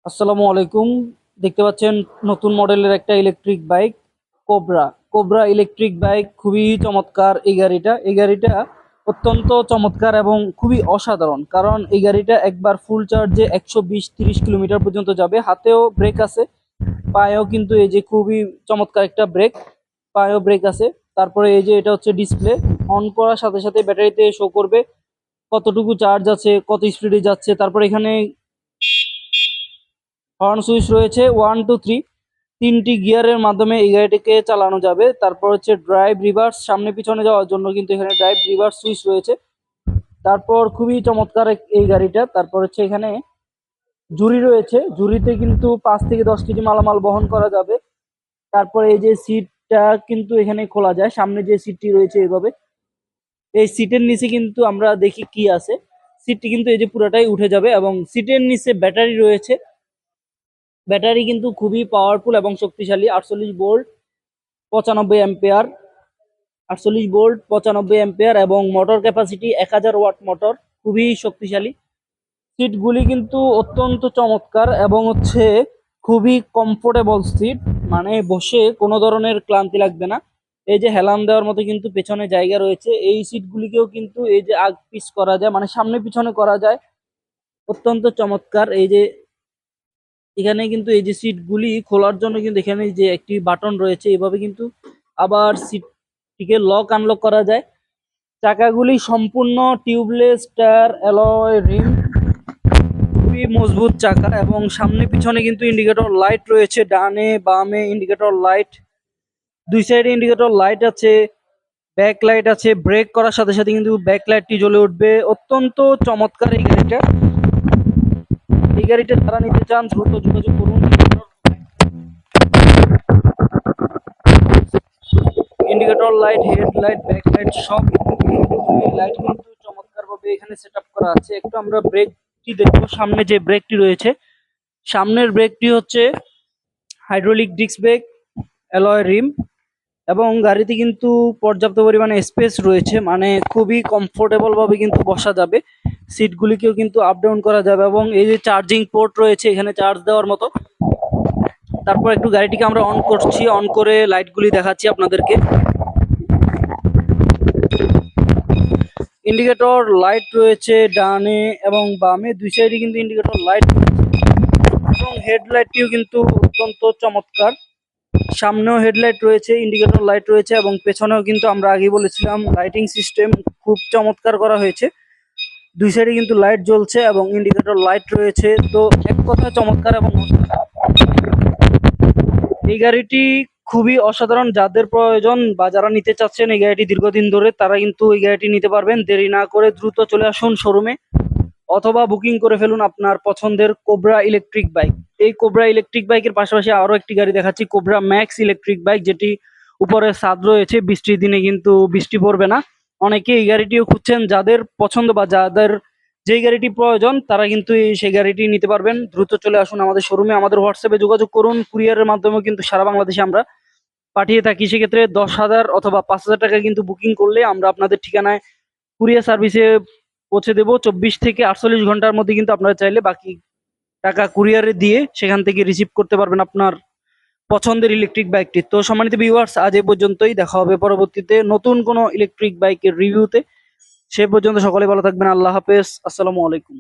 আসসালামু আলাইকুম। দেখতে পাচ্ছেন নতুন মডেলের একটা electric bike cobra. Cobra electric bike খুবই চমৎকার। এই গাড়িটা অত্যন্ত চমৎকার এবং খুবই অসাধারণ, কারণ এই গাড়িটা একবার ফুল চার্জে 120-30 কিলোমিটার পর্যন্ত যাবে। হাতেও ব্রেক আছে, পায়েও কিন্তু এই যে খুবই চমৎকার একটা ব্রেক, পায়েও ব্রেক আছে। তারপরে এই যে এটা হচ্ছে ডিসপ্লে, অন করার সাথে সাথে ব্যাটারিতে শো করবে কতটুকু চার্জ আছে, কত স্পিডে যাচ্ছে। তারপর এখানে হর্ন সুইচ রয়েছে 1 2 3, তিনটি গিয়ারের মাধ্যমে এই গাড়িটিকে চালানো যাবে। তারপর হচ্ছে ড্রাইভ রিভার্স, সামনে পিছনে যাওয়ার জন্য কিন্তু এখানে ড্রাইভ রিভার্স সুইচ রয়েছে। তারপর খুবই চমৎকার এই গাড়িটা। তারপর হচ্ছে এখানে ঝুড়ি রয়েছে, ঝুড়িতে কিন্তু 5 থেকে 10 কেজি মালামাল বহন করা যাবে। তারপরে এই যে সিটটা কিন্তু এখানে খোলা যায়, সামনে যে সিটটি রয়েছে এইভাবে। এই সিটের নিচে কিন্তু আমরা দেখি কি আছে, সিটটি কিন্তু এই যে পুরাটাই উঠে যাবে এবং সিটের নিচে ব্যাটারি রয়েছে। ব্যাটারি কিন্তু খুবই পাওয়ারফুল এবং শক্তিশালী, 48 ভোল্ট 95 অ্যাম্পিয়ার এবং মোটর ক্যাপাসিটি 1000 ওয়াট মোটর, খুবই শক্তিশালী। সিটগুলি কিন্তু অত্যন্ত চমৎকার এবং হচ্ছে খুবই কমফোর্টেবল সিট, মানে বসে কোনো ধরনের ক্লান্তি লাগবে না। এই যে হেলান দেওয়ার মতো কিন্তু পেছনে জায়গা রয়েছে। এই সিটগুলিকেও কিন্তু এই যে আগ পিস করা যায়, মানে সামনে পিছনে করা যায়, অত্যন্ত চমৎকার। এই যে এখানে কিন্তু এই যে সিটগুলি খোলার জন্য কিন্তু এখানে যে একটি বাটন রয়েছে, এভাবে কিন্তু আবার সিটটিকে লক আনলক করা যায়। চাকাগুলি সম্পূর্ণ টিউবলেস টায়ার, অ্যালয় রিম, খুবই মজবুত চাকা এবং সামনে পিছনে কিন্তু ইন্ডিকেটর লাইট রয়েছে, ডানে বামে ইন্ডিকেটর লাইট, দুই সাইডে ইন্ডিকেটর লাইট আছে, ব্যাক লাইট আছে। ব্রেক করার সাথে সাথে কিন্তু ব্যাক লাইটটি জ্বলে উঠবে। অত্যন্ত চমৎকার এই গাড়িটা যারা নিতে চান দ্রুত যোগাযোগ করুন। ইন্ডিকেটর লাইট, হেডলাইট, ব্যাকলাইট সব লাইট কিন্তু চমৎকার ভাবে এখানে সেট আপ করা আছে। একটু আমরা ব্রেকটি দেখবো। সামনে যে ব্রেকটি রয়েছে, সামনের ব্রেকটি হচ্ছে hydraulic disc brake, alloy rim এবং গাড়িতে কিন্তু পর্যাপ্ত পরিমাণে স্পেস রয়েছে, মানে খুবই কমফোর্টেবল ভাবে কিন্তু বসা যাবে। সিটগুলিকেও কিন্তু আপ ডাউন করা যাবে এবং এই যে চার্জিং পোর্ট রয়েছে এখানে চার্জ দেওয়ার মতো। তারপর একটু গাড়িটিকে আমরা অন করছি, অন করে লাইটগুলি দেখাচ্ছি আপনাদেরকে। ইন্ডিকেটর লাইট রয়েছে ডানে এবং বামে, দুই সাইডে কিন্তু ইন্ডিকেটর লাইট এবং হেডলাইটটিও কিন্তু অত্যন্ত চমৎকার। সামনেও হেডলাইট রয়েছে, ইন্ডিকেটর লাইট রয়েছে এবং পেছনেও কিন্তু আমরা আগে বলেছিলাম লাইটিং সিস্টেম খুব চমৎকার করা হয়েছে। দুই সাইডে কিন্তু লাইট জ্বলছে এবং ইন্ডিকেটর লাইট রয়েছে। তো এক কথা চমৎকার এবং এই গাড়িটি খুবই অসাধারণ। যাদের প্রয়োজন বা যারা নিতে চাচ্ছেন এই গাড়িটি দীর্ঘদিন ধরে, তারা কিন্তু এই গাড়িটি নিতে পারবেন। দেরি না করে দ্রুত চলে আসুন শোরুমে, অথবা বুকিং করে ফেলুন আপনার পছন্দের কোবরা ইলেকট্রিক বাইক। এই কোবরা ইলেকট্রিক বাইকের পাশাপাশি আরো একটি গাড়ি দেখাচ্ছি, কোবরা ম্যাক্স ইলেকট্রিক বাইক, যেটি উপরে ছাদ রয়েছে, বৃষ্টির দিনে কিন্তু বৃষ্টি পড়বে না। অনেকে এই গাড়িটিও খুঁজছেন, যাদের পছন্দ বা যাদের যেই গাড়িটি প্রয়োজন তারা কিন্তু সেই গাড়িটি নিতে পারবেন। দ্রুত চলে আসুন আমাদের শোরুমে, আমাদের হোয়াটসঅ্যাপে যোগাযোগ করুন। কুরিয়ারের মাধ্যমে কিন্তু সারা বাংলাদেশে আমরা পাঠিয়ে থাকি। সেক্ষেত্রে 10,000 অথবা 5,000 টাকা কিন্তু বুকিং করলে আমরা আপনাদের ঠিকানায় কুরিয়ার সার্ভিসে পৌঁছে দেবো 24 থেকে 48 ঘন্টার মধ্যে। কিন্তু আপনারা চাইলে বাকি টাকা কুরিয়ারে দিয়ে সেখান থেকে রিসিভ করতে পারবেন আপনার পছন্দের ইলেকট্রিক বাইকটি। তো সম্মানিত ভিউয়ার্স, আজ এই পর্যন্তই। দেখা হবে পরবর্তীতে নতুন কোনো ইলেকট্রিক বাইকের রিভিউতে। সে পর্যন্ত সকলে ভালো থাকবেন। আল্লাহ হাফেজ, আসসালামু আলাইকুম।